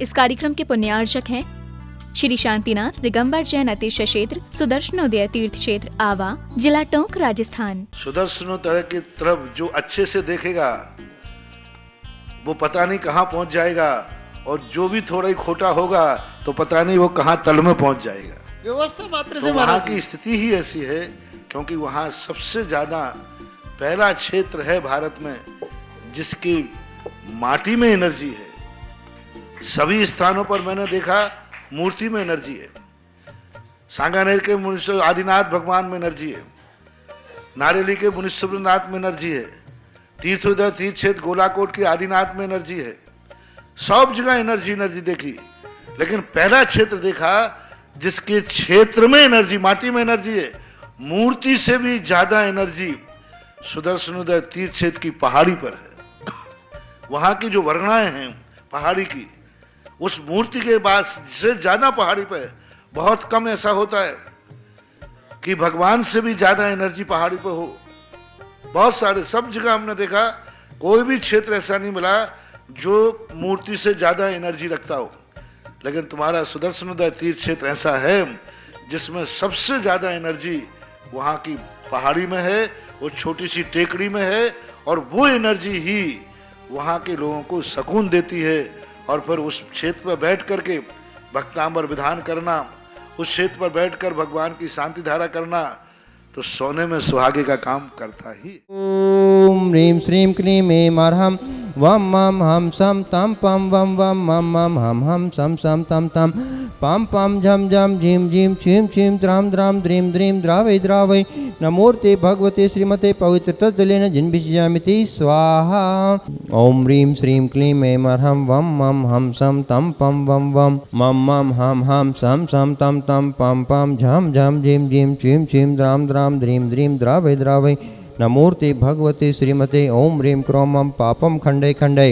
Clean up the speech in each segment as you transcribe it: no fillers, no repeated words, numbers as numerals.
इस कार्यक्रम के पुण्यार्चक हैं श्री शांतिनाथ दिगंबर जैन अतिश क्षेत्र सुदर्शनोदय तीर्थ क्षेत्र आवा, जिला टोंक, राजस्थान। सुदर्शनोदय की तरफ जो अच्छे से देखेगा वो पता नहीं कहाँ पहुंच जाएगा, और जो भी थोड़ा ही खोटा होगा तो पता नहीं वो कहाँ तल में पहुंच जाएगा। व्यवस्था मात्र से तो वहाँ की स्थिति ही ऐसी है, क्योंकि वहाँ सबसे ज्यादा पहला क्षेत्र है भारत में जिसकी माटी में एनर्जी है। सभी स्थानों पर मैंने देखा मूर्ति में एनर्जी है। सांगानेर के मुनीश्वर आदिनाथ भगवान में एनर्जी है, नारेली के मुनीश्वरनाथ में एनर्जी है, तीर्थोदय तीर्थ क्षेत्र गोलाकोट के आदिनाथ में एनर्जी है। सब जगह एनर्जी देखी, लेकिन पहला क्षेत्र देखा जिसके क्षेत्र में एनर्जी, माटी में एनर्जी है। मूर्ति से भी ज्यादा एनर्जी सुदर्शनोदय तीर्थ क्षेत्र की पहाड़ी पर है। वहां की जो वर्णनाएं हैं पहाड़ी की, उस मूर्ति के बाद से ज्यादा पहाड़ी पर है। बहुत कम ऐसा होता है कि भगवान से भी ज्यादा एनर्जी पहाड़ी पर हो। बहुत सारे, सब जगह हमने देखा, कोई भी क्षेत्र ऐसा नहीं मिला जो मूर्ति से ज्यादा एनर्जी रखता हो। लेकिन तुम्हारा सुदर्शनोदय तीर्थ क्षेत्र ऐसा है जिसमें सबसे ज्यादा एनर्जी वहां की पहाड़ी में है, वो छोटी सी टेकड़ी में है, और वो एनर्जी ही वहां के लोगों को सुकून देती है। और फिर उस क्षेत्र पर बैठ करके भक्तांबर विधान करना, उस क्षेत्र पर बैठकर भगवान की शांति धारा करना, तो सोने में सुहागे का काम करता ही। ओम ह्रीं श्रीं क्लीं ऐं अर्हं वम मम हम सम तम पम वम वम मम मम हम सम सम तम तम पम पम झम झम झीम झीम छीम छीम द्राम द्राम द्रीम द्रीम द्रावै द्रावै नमोर्ते भगवते श्रीमते पवित्र तद्जलेन जिन्भिषयामिति स्वाहा। ओम ह्रीं श्रीं क्लीं ऐं अर्हं वम मम हम सम तम पम वम वम मम मम हम सम सम तम तम पम पम झम झम झीम झीम छीम छीम द्राम द्राम द्रीम द्रीम द्रावै द्रावै नमोर्ते भगवते श्रीमते ओम ह्रीं क्रों मम पापम खंडे खंडे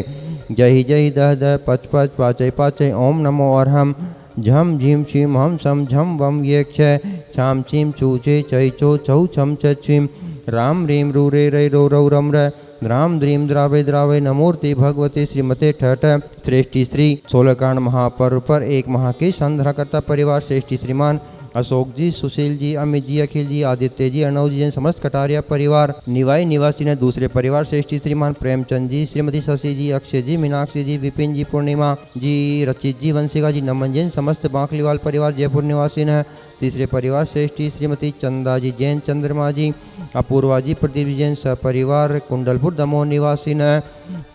जय जय दह दह पच पच पाचय पाचय ओम नमो अर्हं झम झीम छीम हम सम झम वम ये क्षय छाम छीम छूचे चै चो चौ छम छीम राम ह्रीं रू रे रे रो रौ रम र राम द्रीम द्रावे द्रावे नमोर्ते भगवते श्रीमते ठठ श्रेष्ठी श्री 16 कांड महापर्व पर एक माह के संध्याकर्ता परिवार श्रेष्ठी श्रीमान अशोक जी, सुशील जी, अमित जी, अखिल जी, आदित्य जी, अर्णव जी, समस्त कटारिया परिवार निवाई निवासी ने दूसरे परिवार श्रेष्ठी श्रीमान प्रेमचंद जी, श्रीमती शशि जी, अक्षय जी, मीनाक्षी जी, विपिन जी, पूर्णिमा जी, रचित जी, वंशिका जी, नमन जैन समस्त बांकलीवाल परिवार जयपुर निवासी है। तीसरे परिवार श्रेष्ठी श्रीमती चंदा जी जैन, चंद्रमा जी, अपूर्वा जी, प्रदीप जी जैन सपरिवार कुंडलपुर दमोह निवासी है।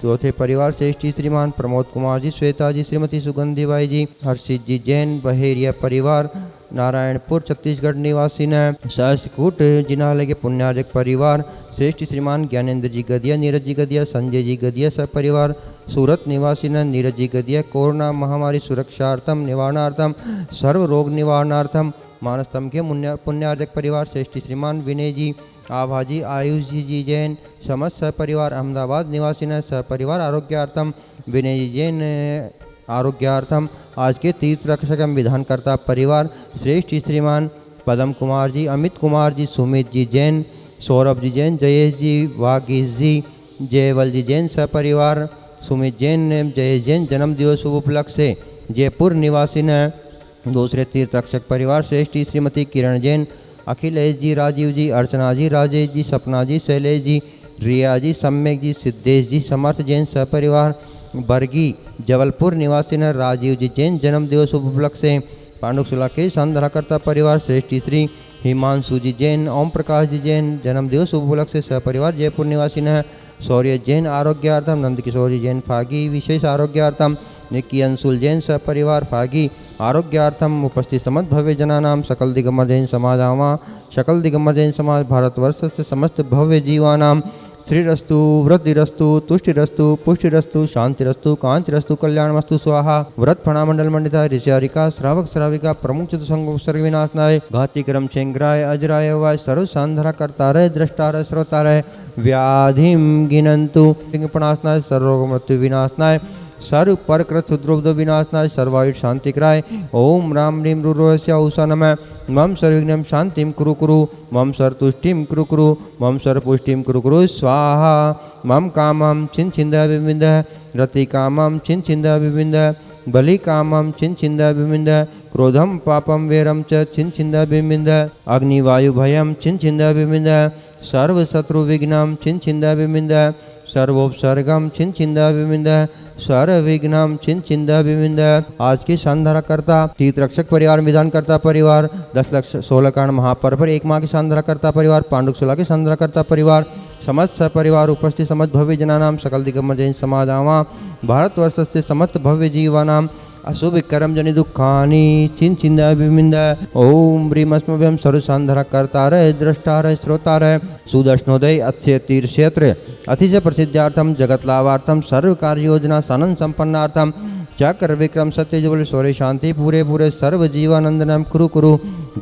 चौथे परिवार श्रेष्ठी श्रीमान प्रमोद कुमार जी, श्वेता जी, श्रीमती सुगंधी बाई जी, हर्षित जी जैन बहेरिया परिवार नारायणपुर छत्तीसगढ़ निवासी ने। सहसकूट जिनालय के पुण्यार्जक परिवार श्रेष्ठ श्रीमान ज्ञानेंद्र जी गदिया, नीरज जी गदिया, संजय जी गदिया सब परिवार सूरत निवासी ने। नीरज जी गदिया कोरोना महामारी सुरक्षार्थम निवारणार्थम सर्व रोग निवारणार्थम मानस्तम के पुण्यार्जक परिवार श्रेष्ठ श्रीमान विनय जी, आभा जी, आयुष जी जैन समस्त सपरिवार अहमदाबाद निवासी ने। सपरिवार आरोग्यार्थम विनय जी जैन आरोग्यार्थम आज के तीर्थ रक्षक विधानकर्ता परिवार श्रेष्ठ श्रीमान पदम कुमार जी, अमित कुमार जी, सुमित जी जैन, सौरभ जी जैन, जयेश जी, वागीश जी, जयवल जी जैन सपरिवार सुमित जैन, जयेश जैन जन्म दिवस शुभ उपलक्ष्य से जयपुर निवासी ने। दूसरे तीर्थ रक्षक परिवार श्रेष्ठी श्रीमती किरण जैन, अखिलेश जी, राजीव जी, अर्चना जी, राजेश जी, सपना जी, शैलेश जी, रिया जी, सम्यक जी, सिद्धेश जी, समर्थ जैन सपरिवार बरगी जबलपुर निवासी ने। राजीव जी जैन जन्म दिवस शुभ उपलक्ष्य से पांडुकशुला के संध्याकर्ता परिवार श्रेष्ठी श्री हिमांशु जी जैन, ओम प्रकाश जी जैन जन्म दिवस शुभ उपलक्ष्य से सपरिवार जयपुर निवासी ने। शौर्य जैन आरोग्यार्थम, नंद किशोर जी जैन फागी विशेष आरोग्यार्थम, निकी अंशुल जैन सपरिवार फागी आरोग्यार्थम उपस्थित समस्त भव्य जनानाम सकल दिगंबर जैन समाज आवा, सकल दिगंबर जैन समाज भारतवर्ष से समस्त भव्य जीवानाम श्रीरस्तु वृद्धिरस्तु तुष्टिरस्तु पुष्टिरस्तु शांतिरस्तु कांतिरस्तु कल्याणमस्तु स्वाहा। व्रत फणामंडल मंडिता ऋषियारिका श्रावक श्राविका प्रमुख चतुसंग सर्ग विनाशनाय घाति क्रम शेंग्राय अजराय वाय सर्व सांधरा कर्तारय द्रष्टारय श्रोतारय व्याधिम गिनंतु पणासनाय सर्वरोग मृत्यु विनाशनाय सर्व परकृत सुद्रोध विनाशनाय सर्वायुष शांतिक्राय ओम राम ह्रीं रुरोहस्य औषा नमः मम सर्वविघ्नं शांतिं कुरु कुरु मम सर्वतुष्टिं कुरु कुरु मम सर्वपुष्टिं कुरु कुरु स्वाहा। मम कामं छिन्द विविन्द रति कामं छिन्द विविन्द बलि कामम छिंद विमिंद क्रोधम पापम वेरम च छिंद विमिंद अग्निवायु भयम छिंद विमिंद सर्व शत्रु विघ्नम छिंद विमिंद सर्वोपसर्गम छिंद विमिंद सर्व विघ्नम छिंद विमिंद। आज की शानदार कर्ता तीर्थ रक्षक परिवार, विधान कर्ता परिवार, 10 लक्ष 16 कारण महापर्व पर 1 माह के शानदार कर्ता परिवार, पांडुक 16 के शानदार कर्ता परिवार, समस्त परिवार उपस्थित समस्त भव्य जनानाम सकल दिगंबर जैन समाज आवा भारतवर्ष से समस्त भव्य जीवानाम अशुभ कर्म जनि दुखानि छिंद विमिंद। ओम ब्रीमस्मभ्यम सर्वशानधर कर्तार द्रष्टार श्रोतार सुदर्शनोदय अक्षय तीर्थ क्षेत्र अतिशय प्रसिद्धार्थम जगत लाभार्थम सर्व कार्य योजना सनन संपन्नार्थम चक्र विक्रम सत्य जुबल शौर्य शांति पूरे पूरे सर्व जीवानंदनम कुरु कुरु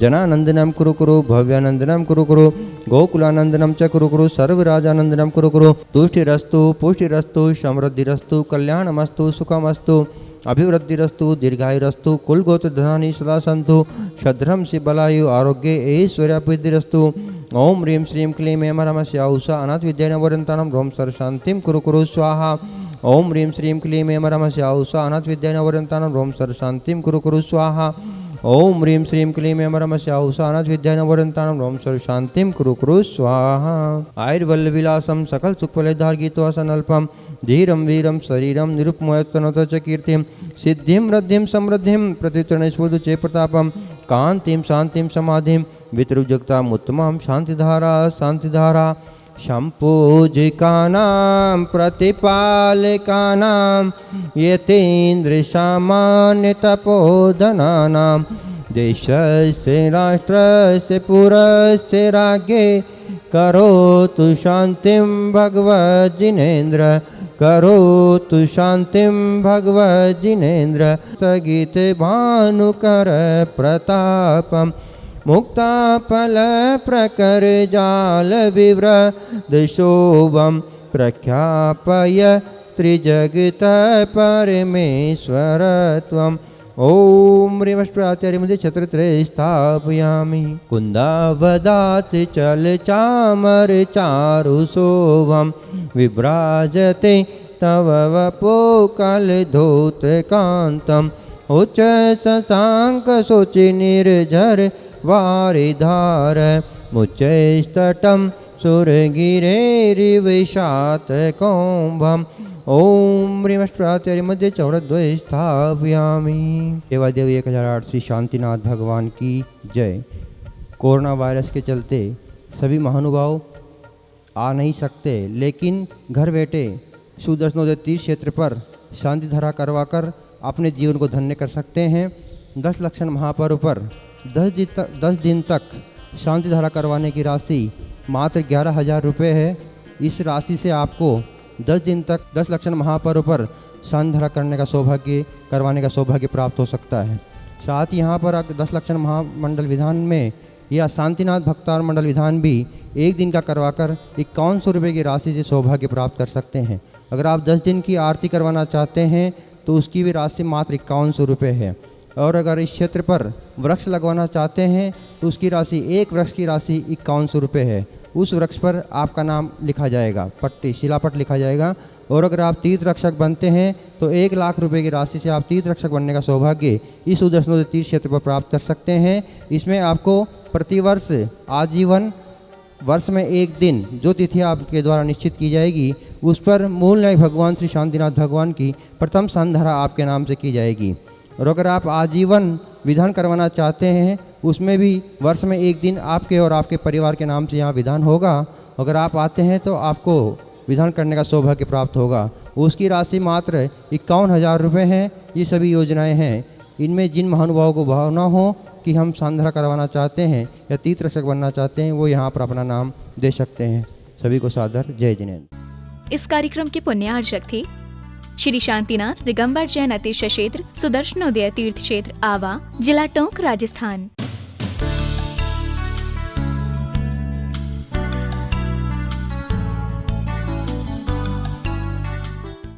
जनानंदनम कुरु कुरु भव्यानंदनम कुरु कुरु गोकुलानंदनम च कुरु कुरु सर्व राजानंदनम कुरु कुरु तुष्टिरस्तु पुष्टिरस्तु समृद्धिरस्तु कल्याणमस्तु सुखमस्तु अभिवृद्धिरस्तु दीर्घायुरस्तु कुल गोत्र धनानि सदा सन्तु शद्रम शिवबलायु आरोग्य ऐश्वर्याभिवृद्धिरस्तु। ओम ह्रीं श्रीं क्लीं ऐं ह्रमस्य उषा अनाथ विद्यानवरन्तानं रोम सर्व शांतिं कुरु कुरु स्वाहा। ओम ह्रीं श्रीं क्लीं ऐं ह्रमस्य उषा अनाथ विद्यानवरन्तानं रोम सर्व शांतिं कुरु कुरु स्वाहा। ओम ह्रीं श्रीं क्लीं ऐं ह्रमस्य उषा अनाथ विद्यानवरन्तानं रोम सर्व शांतिं कुरु कुरु स्वाहा। आयुर्वल्लविलासं सकल सुखफलधार गीतवासनल्पम धीरम वीरम शरीरम निरुपमयत्वनोत च कीर्तिम सिद्धिं रद्धिं समृद्धिं प्रतितरणस्फुर्दु चे प्रतापम कांतिं शांतिं समाधिं वितरुजगताम् उत्तमं शांतिधारा शांतिधारा। शम्पूजिकानां प्रतिपालिकानां यतीन्द्र सामान्य तपोधनानां देशस्य राष्ट्रस्य पुरस्य राज्ञे करोतु शांतिं भगवज्जिनेन्द्र करोतु शांतिं भगवज्जिनेन्द्र। सगीत भानुकर प्रतापम मुक्ताफल प्रकर जाल विवृद शोभम प्रख्यापय त्रिजगत परमेश्वर त्वम्। ओम ह्रीमष्प्राचार्य मुझे छत्रत्रे स्थापयामि कुंदावदात चल चामर चारु शोभम विभ्राजते तव वपो कल धोत कांतम उच्च शशांक शोचि निर्झर वारिधार मुच्चैस्तटम सुरगिरेरिविशात कौंभम। ओम ह्रीमष्प्राचार्य मध्य चौरद्वय स्थापयामि। देवादेव 1008 श्री शांतिनाथ भगवान की जय। कोरोना वायरस के चलते सभी महानुभाव आ नहीं सकते, लेकिन घर बैठे सुदर्शनोदय तीर्थ क्षेत्र पर शांति धारा करवाकर अपने जीवन को धन्य कर सकते हैं। 10 लक्षण महापर्व पर 10 दिन तक शांति धारा करवाने की राशि मात्र 11,000 रुपये है। इस राशि से आपको 10 दिन तक 10 लक्षण महापर्व पर शांति धारा करने का सौभाग्य करवाने का सौभाग्य प्राप्त हो सकता है। साथ ही यहाँ पर 10 लक्षण महामंडल विधान में या शांतिनाथ भक्तार मंडल विधान भी 1 दिन का करवाकर 5100 रुपये की राशि से सौभाग्य प्राप्त कर सकते हैं। अगर आप 10 दिन की आरती करवाना चाहते हैं तो उसकी भी राशि मात्र 5100 रुपये है। और अगर इस क्षेत्र पर वृक्ष लगवाना चाहते हैं तो उसकी राशि, एक वृक्ष की राशि 5100 रुपये है। उस वृक्ष पर आपका नाम लिखा जाएगा, पट्टी शिलापट लिखा जाएगा। और अगर आप तीर्थ रक्षक बनते हैं तो 1 लाख रुपए की राशि से आप तीर्थ रक्षक बनने का सौभाग्य इस सुदर्शनोदय तीर्थ क्षेत्र पर प्राप्त कर सकते हैं। इसमें आपको प्रतिवर्ष आजीवन वर्ष में 1 दिन जो तिथि आपके द्वारा निश्चित की जाएगी उस पर मूल न्याय भगवान श्री शांतिनाथ भगवान की प्रथम संधारा आपके नाम से की जाएगी। और अगर आप आजीवन विधान करवाना चाहते हैं उसमें भी वर्ष में 1 दिन आपके और आपके परिवार के नाम से यहाँ विधान होगा। अगर आप आते हैं तो आपको विधान करने का सौभाग्य प्राप्त होगा। उसकी राशि मात्र 51,000 रुपये है। ये सभी योजनाएं हैं। इनमें जिन महानुभावों को भावना हो कि हम शांतिधारा करवाना चाहते हैं या तीर्थ रक्षक बनना चाहते हैं वो यहाँ पर अपना नाम दे सकते हैं। सभी को सादर जय जिनेन्द्र। इस कार्यक्रम के पुण्यार्चक थे श्री शांतिनाथ दिगंबर जैन अतिशय क्षेत्र सुदर्शनोदय तीर्थ क्षेत्र आवा, जिला टोंक, राजस्थान।